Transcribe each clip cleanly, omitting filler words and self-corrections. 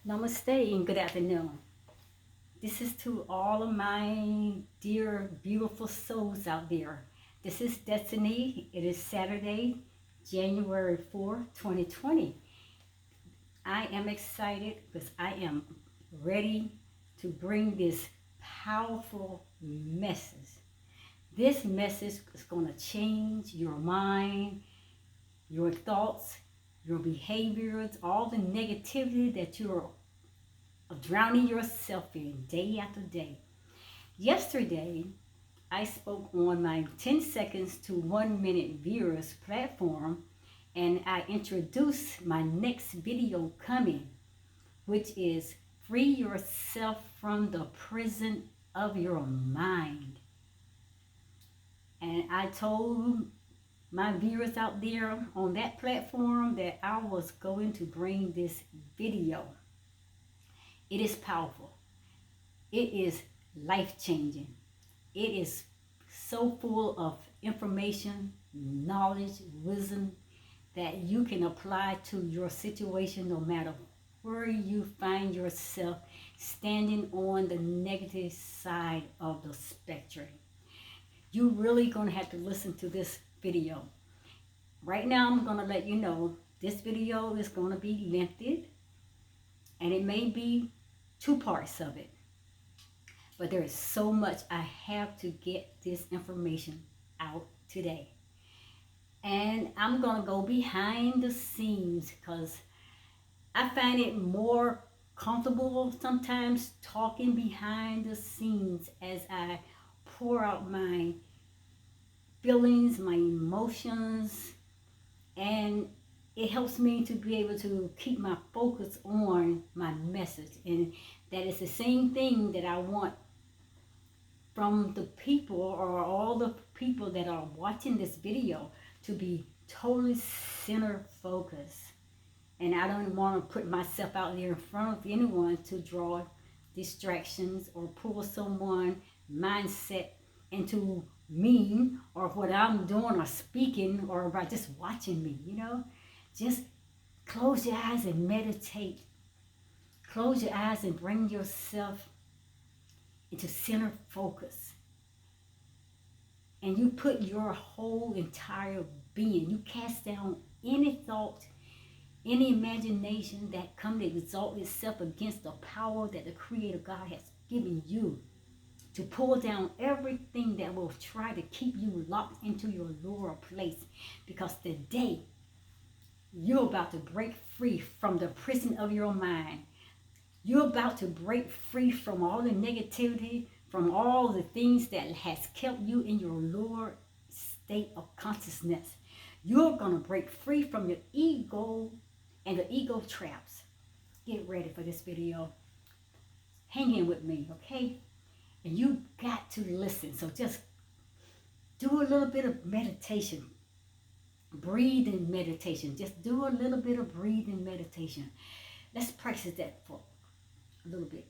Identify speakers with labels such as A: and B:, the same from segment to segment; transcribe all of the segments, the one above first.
A: Namaste and good afternoon. This is to all of my dear, beautiful souls out there. This is Destiny. It is Saturday, January 4th, 2020. I am excited because I am ready to bring this powerful message. This message is going to change your mind, your thoughts, your behaviors, all the negativity that you're of drowning yourself in day after day. Yesterday, I spoke on my 10 seconds to 1 minute viewers platform and I introduced my next video coming, which is free yourself from the prison of your mind. And I told my viewers out there on that platform that I was going to bring this video. It is powerful. It is life-changing. It is so full of information, knowledge, wisdom that you can apply to your situation no matter where you find yourself standing on the negative side of the spectrum. You're really going to have to listen to this video. Right now, I'm going to let you know this video is going to be lengthy and it may be two parts of it. But there is so much I have to get this information out today. And I'm going to go behind the scenes because I find it more comfortable sometimes talking behind the scenes as I pour out my feelings, my emotions, and it helps me to be able to keep my focus on my message. And that is the same thing that I want from the people or all the people that are watching this video to be totally center focused. And I don't want to put myself out there in front of anyone to draw distractions or pull someone mindset into me or what I'm doing or speaking or by just watching me, Just close your eyes and meditate. Close your eyes and bring yourself into center focus. And you put your whole entire being, you cast down any thought, any imagination that come to exalt itself against the power that the Creator God has given you to pull down everything that will try to keep you locked into your lower place. Because today, you're about to break free from the prison of your mind. You're about to break free from all the negativity, from all the things that has kept you in your lower state of consciousness. You're going to break free from your ego and the ego traps. Get ready for this video. Hang in with me, okay? And you got to listen. So just do a little bit of meditation. Breathing meditation. Just do a little bit of breathing meditation. Let's practice that for a little bit.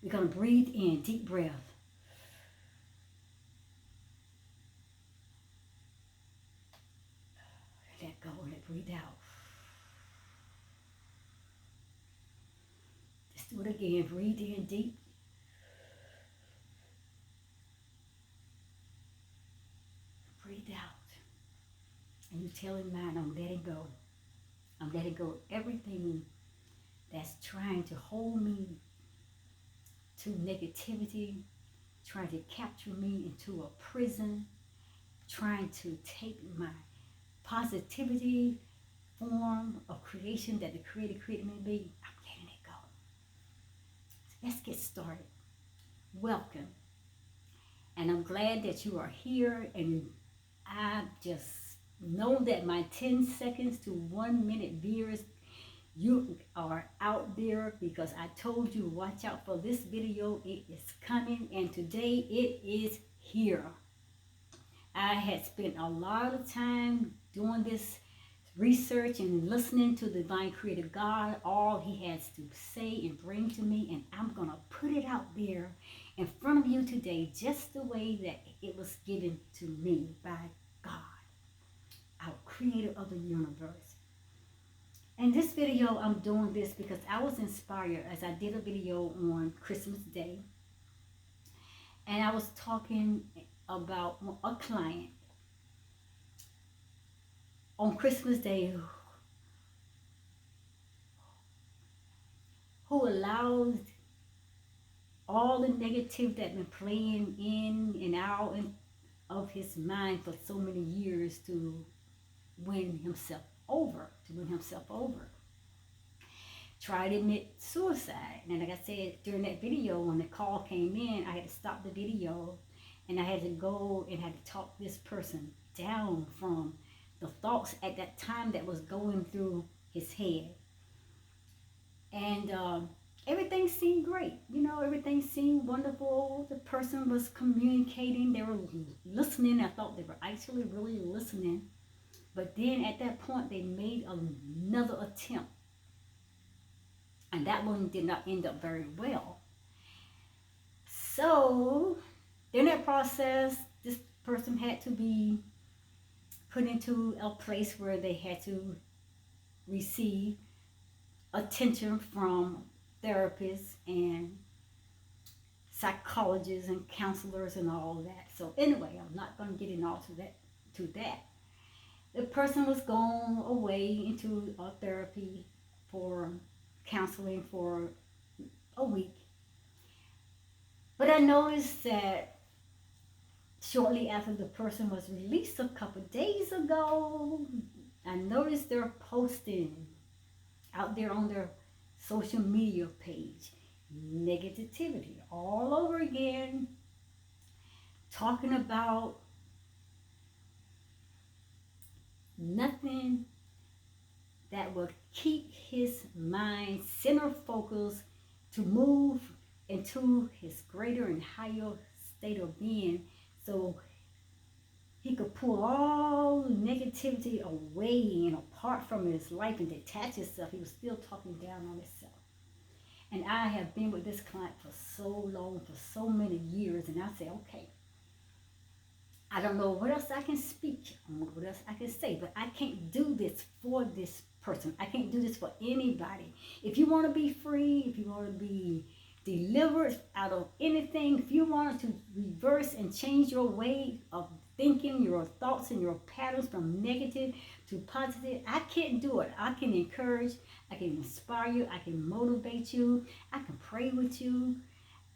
A: We're going to breathe in, deep breath. Let go, let breathe out. Let's do it again. Breathe in deep. Breathe out. And you're telling mind, I'm letting go. I'm letting go of everything that's trying to hold me to negativity, trying to capture me into a prison, trying to take my positivity form of creation that the Creator created me to be. I'm letting it go. So let's get started. Welcome. And I'm glad that you are here, and I just know that my 10 seconds to 1 minute viewers, you are out there because I told you watch out for this video. It is coming, and today it is here. I had spent a lot of time doing this research and listening to the divine creator God, all he has to say and bring to me, and I'm going to put it out there in front of you today just the way that it was given to me by God, our creator of the universe. In this video, I'm doing this because I was inspired as I did a video on Christmas Day. And I was talking about a client on Christmas Day who allows all the negative that been playing in and out of his mind for so many years to win himself over, Try to admit suicide. And like I said during that video, when the call came in, I had to stop the video and I had to go and had to talk this person down from the thoughts at that time that was going through his head. And everything seemed great. You know, everything seemed wonderful. The person was communicating. They were listening. I thought they were actually really listening. But then at that point, they made another attempt. And that one did not end up very well. So, in that process, this person had to be put into a place where they had to receive attention from therapists and psychologists and counselors and all that. So anyway, I'm not going to get into all to that. The person was gone away into therapy for counseling for a week. But I noticed that shortly after the person was released a couple days ago, I noticed they're posting out there on their social media page negativity all over again, talking about nothing that would keep his mind center focused to move into his greater and higher state of being, so he could pull all the negativity away and apart from his life and detach himself. He was still talking down on himself. And I have been with this client for so long, for so many years, and I said, okay, I don't know what else I can speak, what else I can say, but I can't do this for this person. I can't do this for anybody. If you want to be free, if you want to be delivered out of anything, if you want to reverse and change your way of thinking, your thoughts and your patterns from negative to positive, I can't do it. I can encourage, I can inspire you, I can motivate you, I can pray with you,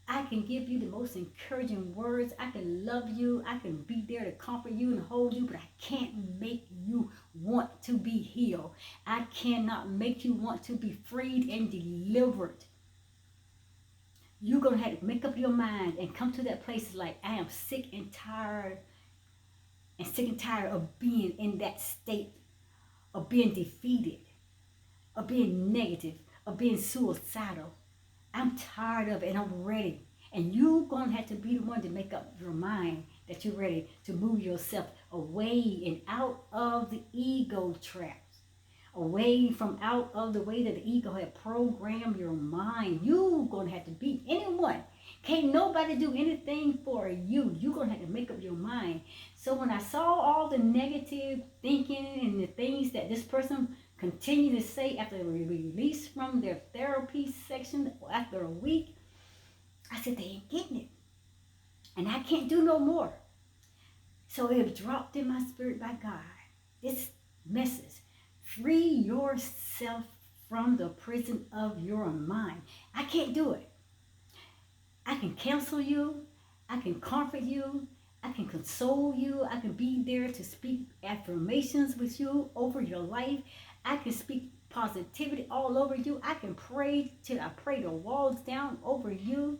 A: I can give you the most encouraging words, I can love you, I can be there to comfort you and hold you, but I can't make you want to be healed. I cannot make you want to be freed and delivered. You're going to have to make up your mind and come to that place like, I am sick and tired of being in that state, of being defeated, of being negative, of being suicidal. I'm tired of it and I'm ready. And you're going to have to be the one to make up your mind that you're ready to move yourself away and out of the ego traps. Away from out of the way that the ego had programmed your mind. You're going to have to be anyone. Can't nobody do anything for you. You're going to have to make up your mind. So when I saw all the negative thinking and the things that this person continued to say after they were released from their therapy section after a week, I said, they ain't getting it. And I can't do no more. So it dropped in my spirit by God, this message. Free yourself from the prison of your mind. I can't do it. I can counsel you. I can comfort you. I can console you. I can be there to speak affirmations with you over your life. I can speak positivity all over you. I can pray till I pray the walls down over you.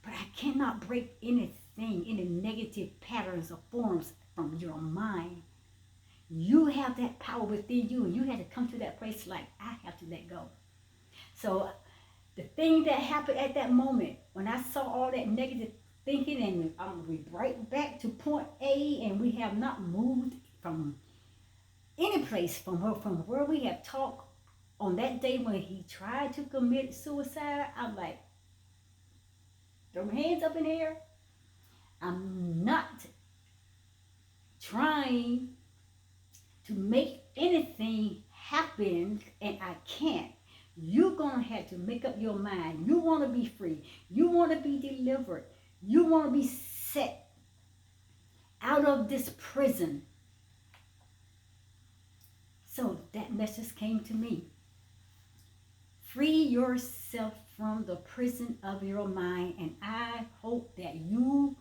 A: But I cannot break anything, any negative patterns or forms from your mind. You have that power within you, and you had to come to that place like, I have to let go. So the thing that happened at that moment, when I saw all that negative thinking, and we right back to point A, and we have not moved from any place from where we have talked on that day when he tried to commit suicide. I'm like, throw my hands up in the air. I'm not trying to make anything happen and I can't. You're going to have to make up your mind. You want to be free. You want to be delivered. You want to be set out of this prison. So that message came to me. Free yourself from the prison of your mind. And I hope that you,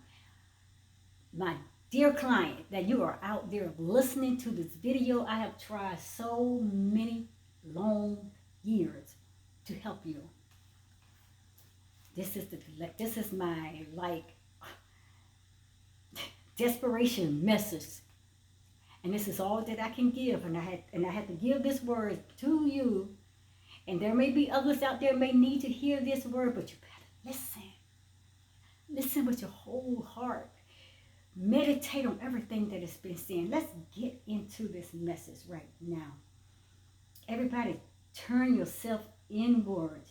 A: my dear client, that you are out there listening to this video. I have tried so many long years to help you. This is my desperation message, and this is all that I can give. And I had to give this word to you. And there may be others out there may need to hear this word, but you better listen. Listen with your whole heart. Meditate on everything that has been said. Let's get into this message right now. Everybody, turn yourself inward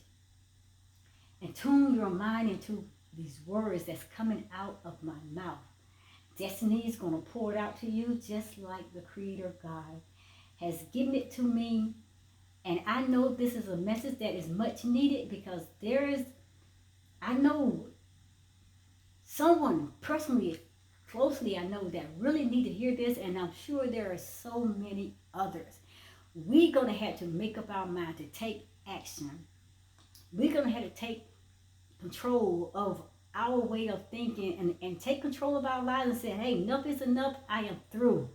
A: and tune your mind into these words that's coming out of my mouth. Destiny is going to pour it out to you just like the Creator God has given it to me. And I know this is a message that is much needed, because I know someone personally, closely, I know that really need to hear this, and I'm sure there are so many others. We're going to have to make up our mind to take action. We're going to have to take control of our way of thinking and take control of our lives and say, hey, enough is enough. I am through.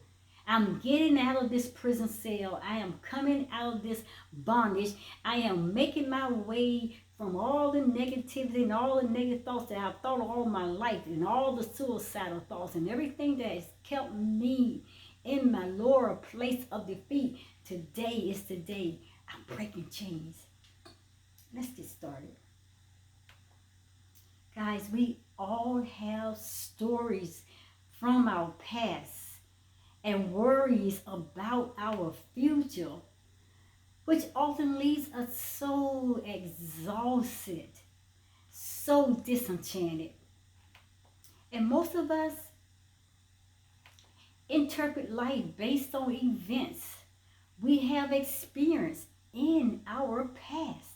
A: I'm getting out of this prison cell. I am coming out of this bondage. I am making my way from all the negativity and all the negative thoughts that I've thought all my life, and all the suicidal thoughts and everything that has kept me in my lower place of defeat. Today is the day I'm breaking chains. Let's get started. Guys, we all have stories from our past and worries about our future, which often leaves us so exhausted, so disenchanted. And most of us interpret life based on events we have experienced in our past.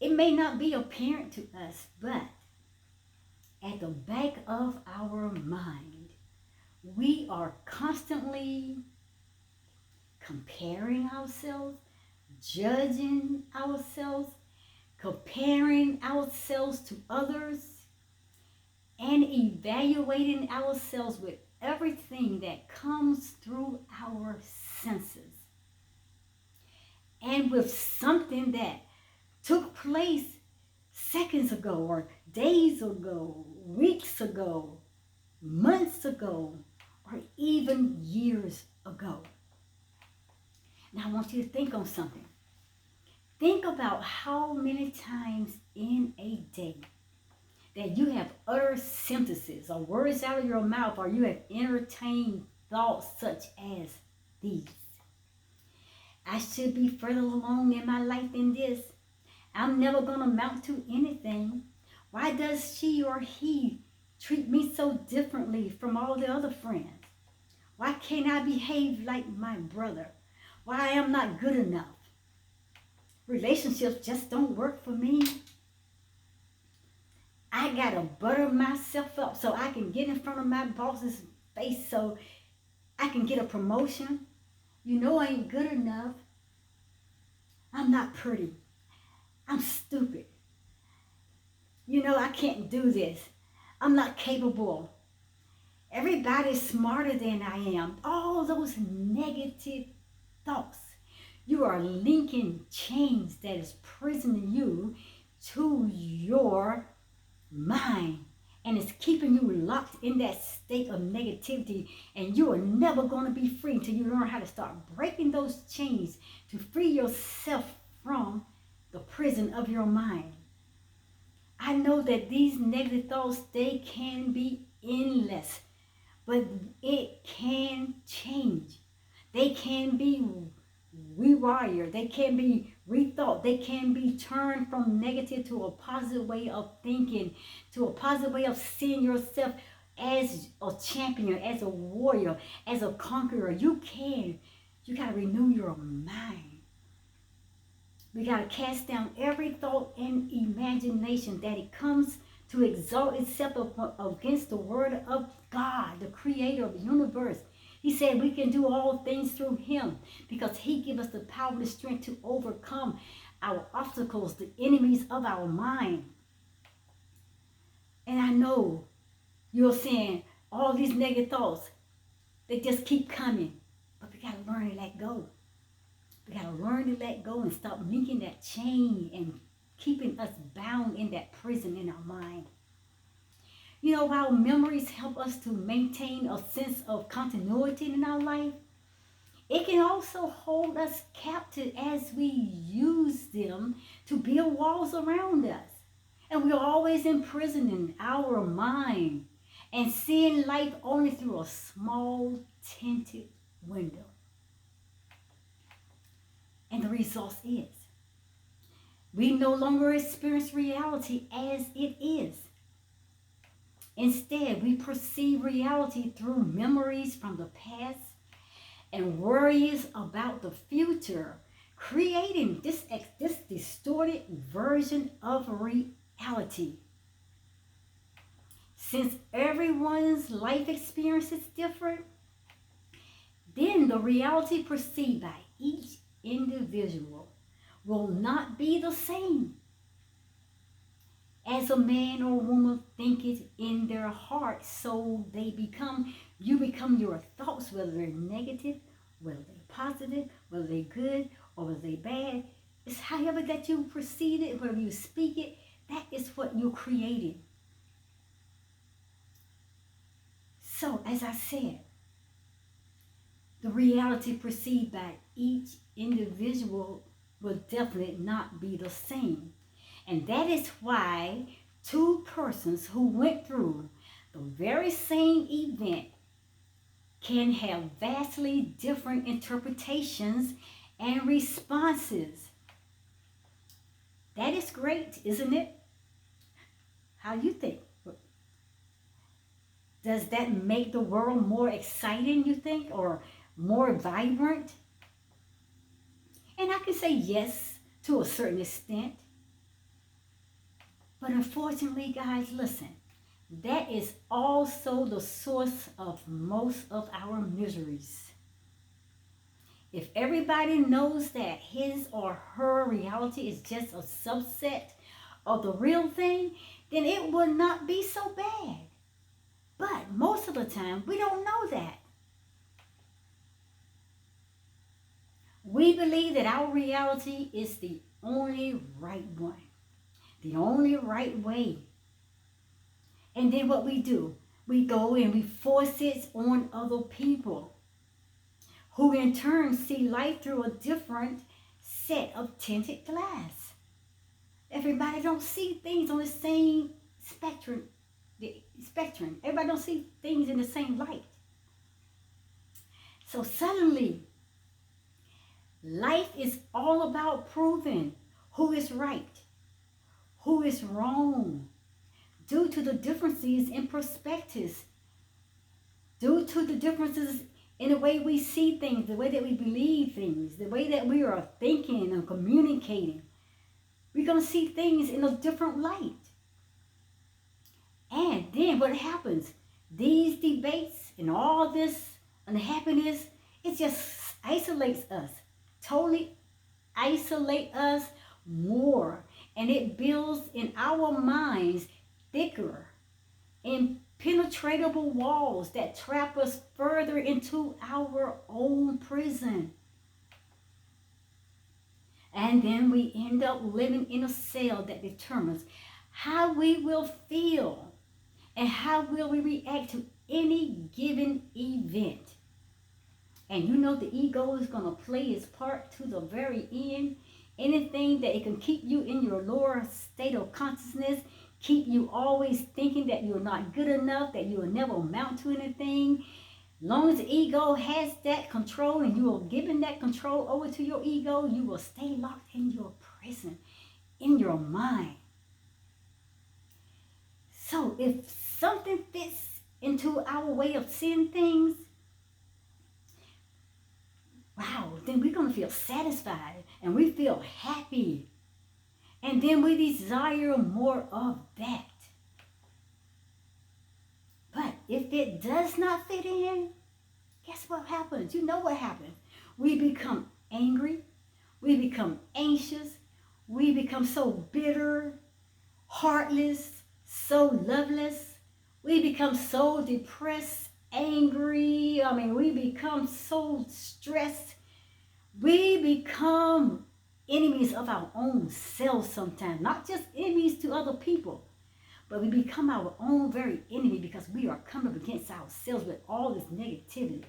A: It may not be apparent to us, but at the back of our mind, we are constantly comparing ourselves, judging ourselves, comparing ourselves to others, and evaluating ourselves with everything that comes through our senses. And with something that took place seconds ago, or days ago, weeks ago, months ago, or even years ago. Now I want you to think on something. Think about how many times in a day that you have uttered sentences or words out of your mouth, or you have entertained thoughts such as these. I should be further along in my life than this. I'm never going to amount to anything. Why does she or he treat me so differently from all the other friends? Why can't I behave like my brother? Why I am not good enough? Relationships just don't work for me. I got to butter myself up so I can get in front of my boss's face so I can get a promotion. You know I ain't good enough. I'm not pretty. I'm stupid. You know I can't do this. I'm not capable. Everybody's smarter than I am. All those negative thoughts. You are linking chains that is prisoning you to your mind, and it's keeping you locked in that state of negativity, and you are never going to be free until you learn how to start breaking those chains to free yourself from the prison of your mind. I know that these negative thoughts, they can be endless, but it can change. They can be rewired. They can be rethought. They can be turned from negative to a positive way of thinking, to a positive way of seeing yourself as a champion, as a warrior, as a conqueror. You got to renew your mind. We got to cast down every thought and imagination that it comes to exalt itself against the word of God, the creator of the universe. He said we can do all things through him because he gives us the power and the strength to overcome our obstacles, the enemies of our mind. And I know you're saying all these negative thoughts, they just keep coming. But we got to learn to let go. We got to learn to let go and stop linking that chain and keeping us bound in that prison in our mind. You know, while memories help us to maintain a sense of continuity in our life, it can also hold us captive as we use them to build walls around us. And we're always imprisoning our mind and seeing life only through a small tinted window. And the result is, we no longer experience reality as it is. Instead, we perceive reality through memories from the past and worries about the future, creating this distorted version of reality. Since everyone's life experience is different, then the reality perceived by each individual will not be the same. As a man or woman thinketh in their heart, so they become. You become your thoughts, whether they're negative, whether they're positive, whether they're good, or whether they're bad. It's however that you perceive it, whether you speak it, that is what you're creating. So, as I said, the reality perceived by each individual will definitely not be the same. And that is why two persons who went through the very same event can have vastly different interpretations and responses. That is great, isn't it? How do you think? Does that make the world more exciting, you think, or more vibrant? And I can say yes to a certain extent. But unfortunately, guys, listen, that is also the source of most of our miseries. If everybody knows that his or her reality is just a subset of the real thing, then it would not be so bad. But most of the time, we don't know that. We believe that our reality is the only right one, the only right way. And then what we do, we go and we force it on other people, who in turn see life through a different set of tinted glass. Everybody don't see things on the same spectrum. Everybody don't see things in the same light. So suddenly, life is all about proving who is right, who is wrong, due to the differences in perspectives, due to the differences in the way we see things, the way that we believe things, the way that we are thinking and communicating. We're going to see things in a different light. And then what happens? These debates and all this unhappiness, it just isolates us, totally isolate us more. And it builds in our minds thicker, impenetrable walls that trap us further into our own prison. And then we end up living in a cell that determines how we will feel and how will we react to any given event. And you know the ego is going to play its part to the very end. Anything that it can keep you in your lower state of consciousness, keep you always thinking that you're not good enough, that you will never amount to anything. Long as the ego has that control and you are giving that control over to your ego, you will stay locked in your prison, in your mind. So if something fits into our way of seeing things, wow, then we're going to feel satisfied and we feel happy. And then we desire more of that. But if it does not fit in, guess what happens? You know what happens. We become angry. We become anxious. We become so bitter, heartless, so loveless. We become so depressed, angry. We become so stressed. We become enemies of our own selves sometimes. Not just enemies to other people, but we become our own very enemy because we are coming up against ourselves with all this negativity.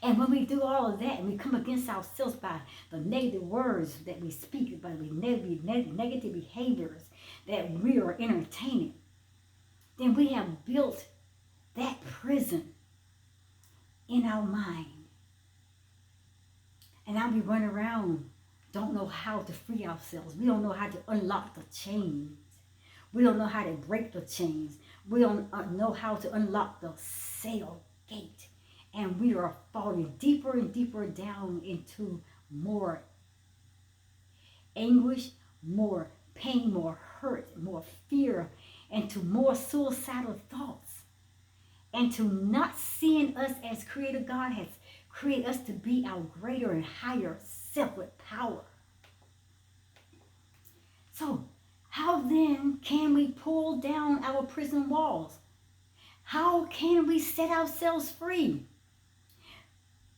A: And when we do all of that and we come against ourselves by the negative words that we speak, by the negative behaviors that we are entertaining, then we have built that prison in our mind. And now we run around, don't know how to free ourselves. We don't know how to unlock the chains. We don't know how to break the chains. We don't know how to unlock the cell gate. And we are falling deeper and deeper down into more anguish, more pain, more hurt, more fear, and to more suicidal thoughts. And to not seeing us as Creator God has created us to be our greater and higher self with power. So, how then can we pull down our prison walls? How can we set ourselves free?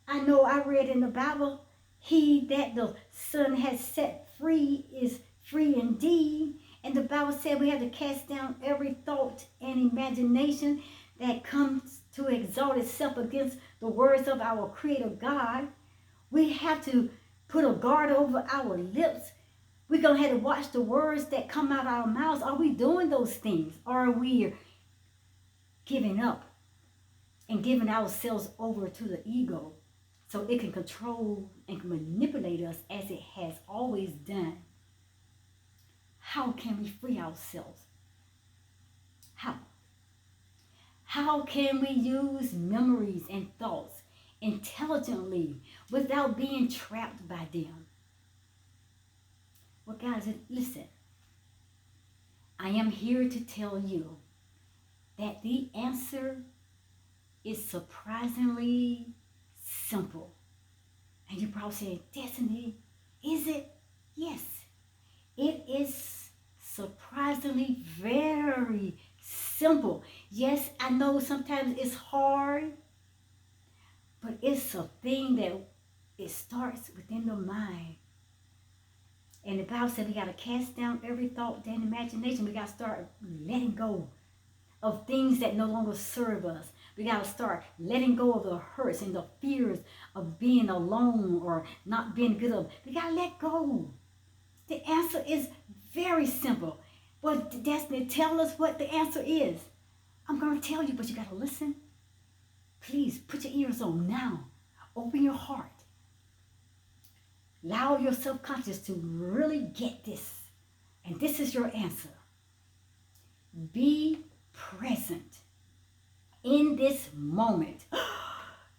A: I know I read in the Bible, he that the Son has set free is free indeed. And the Bible said we have to cast down every thought and imagination that comes to exalt itself against the words of our Creator God. We have to put a guard over our lips. We're going to have to watch the words that come out of our mouths. Are we doing those things? Or are we giving up and giving ourselves over to the ego so it can control and manipulate us as it has always done? How can we free ourselves? How? How can we use memories and thoughts intelligently without being trapped by them? Well, guys, listen. I am here to tell you that the answer is surprisingly simple. And you probably say, Destiny, is it? Yes, it is surprisingly very simple. Yes, I know sometimes it's hard, but it's a thing that it starts within the mind. And the Bible said we got to cast down every thought and imagination. We got to start letting go of things that no longer serve us. We got to start letting go of the hurts and the fears of being alone or not being good of. We got to let go. The answer is very simple. Well, Destiny, tell us what the answer is. I'm going to tell you, but you got to listen. Please put your ears on now. Open your heart. Allow your subconscious to really get this. And this is your answer. Be present in this moment.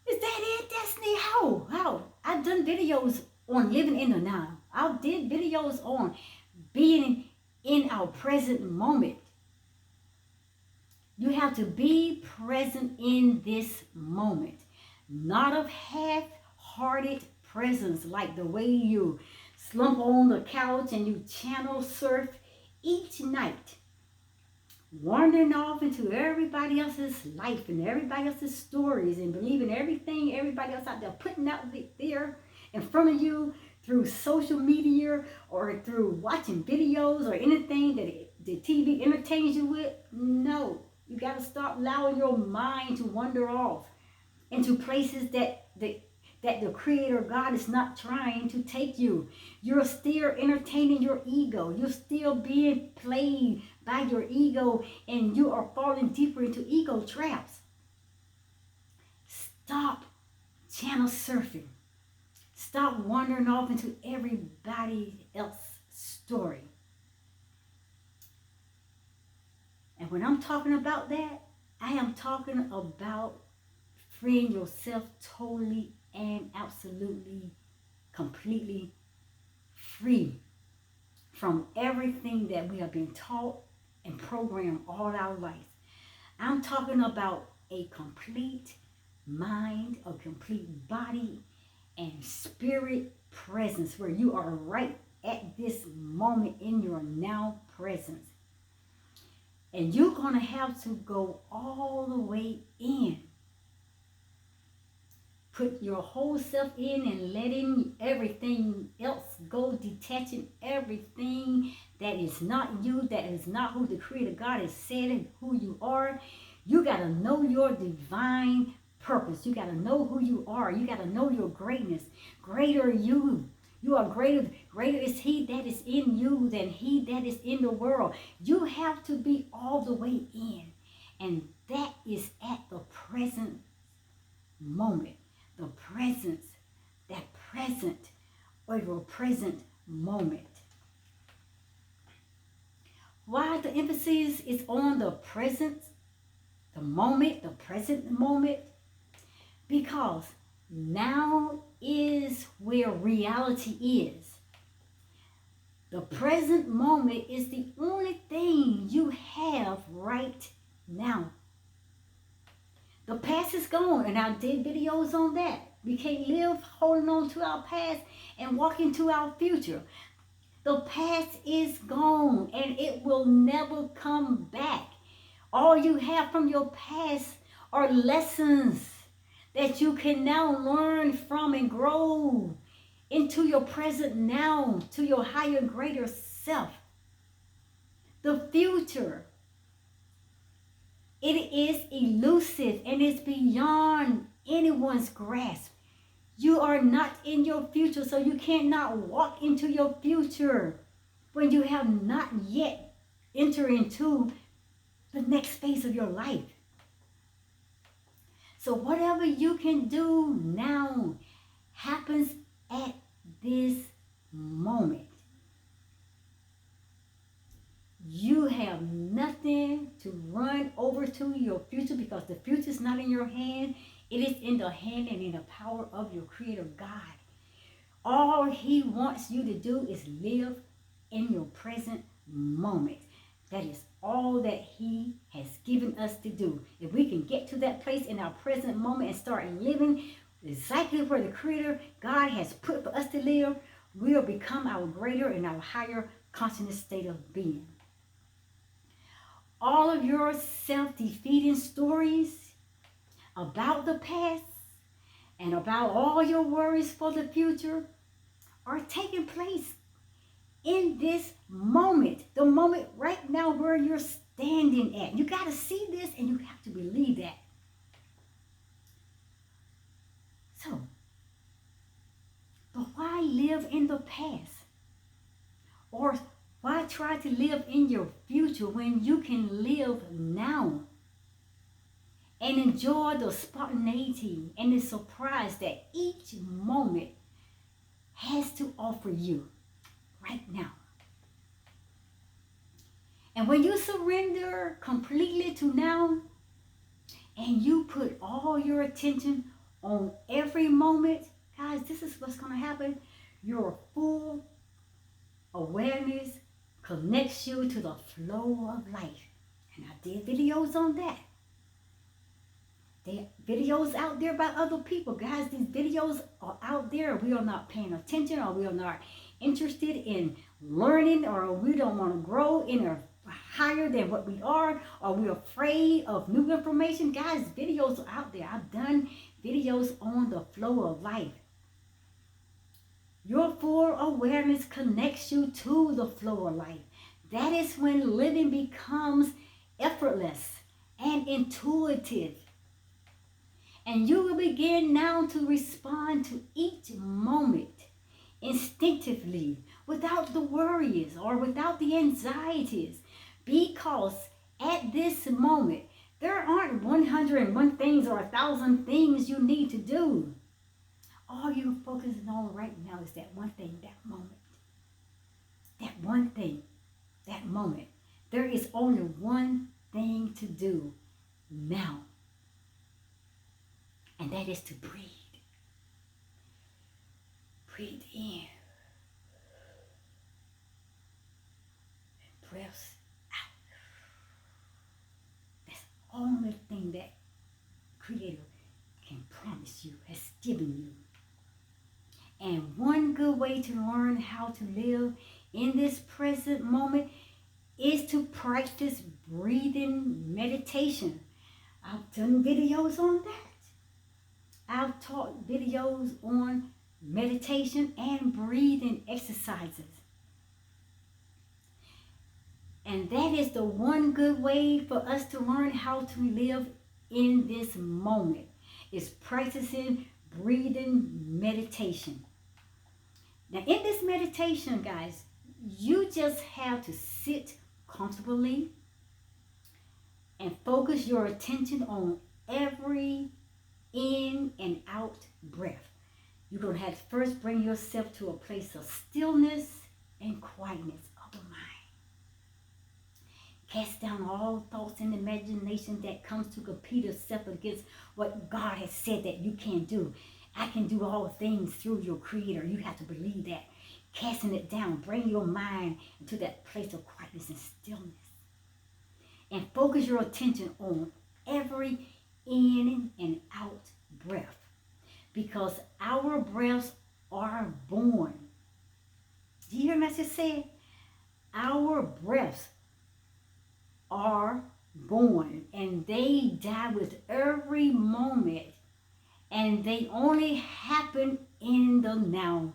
A: Is that it, Destiny? How? I've done videos on living in the now. I did videos on being in our present moment. You have to be present in this moment. Not of half-hearted presence like the way you slump on the couch and you channel surf each night, wandering off into everybody else's life and everybody else's stories and believing everything everybody else out there putting out there in front of you through social media or through watching videos or anything that the TV entertains you with. No, you got to stop allowing your mind to wander off into places that the Creator God is not trying to take you. You're still entertaining your ego. You're still being played by your ego, and you are falling deeper into ego traps. Stop channel surfing. Stop wandering off into everybody else's story. And when I'm talking about that, I am talking about freeing yourself totally and absolutely, completely free from everything that we have been taught and programmed all our life. I'm talking about a complete mind, a complete body, and spirit presence where you are right at this moment in your now presence. And you're going to have to go all the way in. Put your whole self in and letting everything else go, detaching everything that is not you, that is not who the Creator God has said and who you are. You got to know your divine purpose. You got to know who you are. You got to know your greatness. Greater you. You are greater. Greater is He that is in you than he that is in the world. You have to be all the way in. And that is at the present moment. The presence, that present or your present moment. Why the emphasis is on the present, the moment, the present moment? Because now is where reality is. The present moment is the only thing you have right now. The past is gone, and I did videos on that. We can't live holding on to our past and walk into our future. The past is gone, and it will never come back. All you have from your past are lessons that you can now learn from and grow into your present now, to your higher, greater self. The future, it is elusive and it's beyond anyone's grasp. You are not in your future, so you cannot walk into your future when you have not yet entered into the next phase of your life. So whatever you can do now happens at this moment. You have nothing to run over to your future because the future is not in your hand. It is in the hand and in the power of your Creator God. All He wants you to do is live in your present moment. That is all that He has given us to do. If we can get to that place in our present moment and start living exactly where the Creator God has put for us to live, we'll become our greater and our higher consciousness state of being. All of your self-defeating stories about the past and about all your worries for the future are taking place in this moment, the moment right now where you're standing at. You got to see this and you have to believe that. So, but why live in the past? Or why try to live in your future when you can live now and enjoy the spontaneity and the surprise that each moment has to offer you right now? And when you surrender completely to now and you put all your attention on every moment, guys, this is what's going to happen. Your full awareness connects you to the flow of life. And I did videos on that. There are videos out there by other people. Guys, these videos are out there. We are not paying attention, or we are not interested in learning, or we don't want to grow in a higher than what we are, or we're afraid of new information. Guys, videos are out there. I've done videos on the flow of life. Your full awareness connects you to the flow of life. That is when living becomes effortless and intuitive. And you will begin now to respond to each moment instinctively, without the worries or without the anxieties. Because at this moment, there aren't 101 things or 1,000 things you need to do. All you're focusing on right now is that one thing, that moment. That one thing, that moment. There is only one thing to do now. And that is to breathe. Breathe in. And breath out. That's the only thing that Creator can promise you, has given you. And one good way to learn how to live in this present moment is to practice breathing meditation. I've done videos on that. I've taught videos on meditation and breathing exercises. And that is the one good way for us to learn how to live in this moment, is practicing breathing meditation. Now in this meditation, guys, you just have to sit comfortably and focus your attention on every in and out breath. You're going to have to first bring yourself to a place of stillness and quietness of the mind. Cast down all thoughts and imagination that comes to compete yourself against what God has said that you can do. I can do all things through your Creator. You have to believe that. Casting it down, bring your mind into that place of quietness and stillness. And focus your attention on every in and out breath. Because our breaths are born. Do you hear me just say? Our breaths are born, and they die with every moment, and they only happen in the now.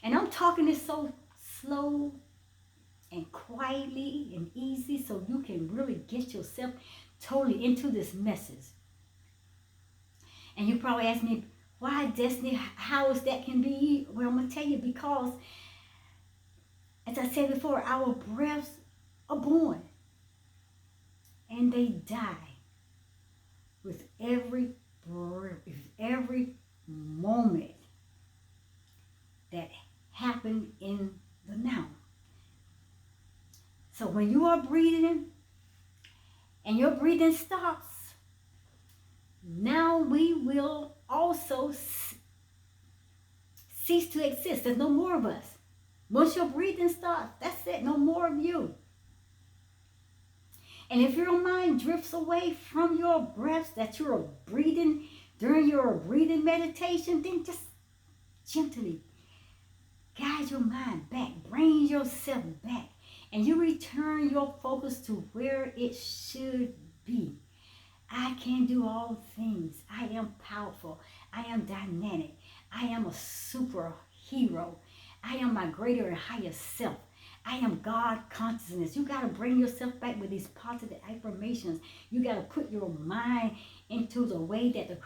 A: And I'm talking this so slow and quietly and easy so you can really get yourself totally into this message. And you probably ask me, why, Destiny, how is that can be? Well, I'm going to tell you, because as I said before, our breaths are born and they die with every breath, with every moment that happened in the now. So when you are breathing and your breathing stops, now we will also cease to exist. There's no more of us. Once your breathing stops, that's it. No more of you. And if your mind drifts away from your breaths that you're breathing during your breathing meditation, then just gently guide your mind back. Bring yourself back. And you return your focus to where it should be. I can do all things. I am powerful. I am dynamic. I am a superhero. I am my greater and higher self. I am God consciousness. You got to bring yourself back with these positive affirmations. You got to put your mind into the way that the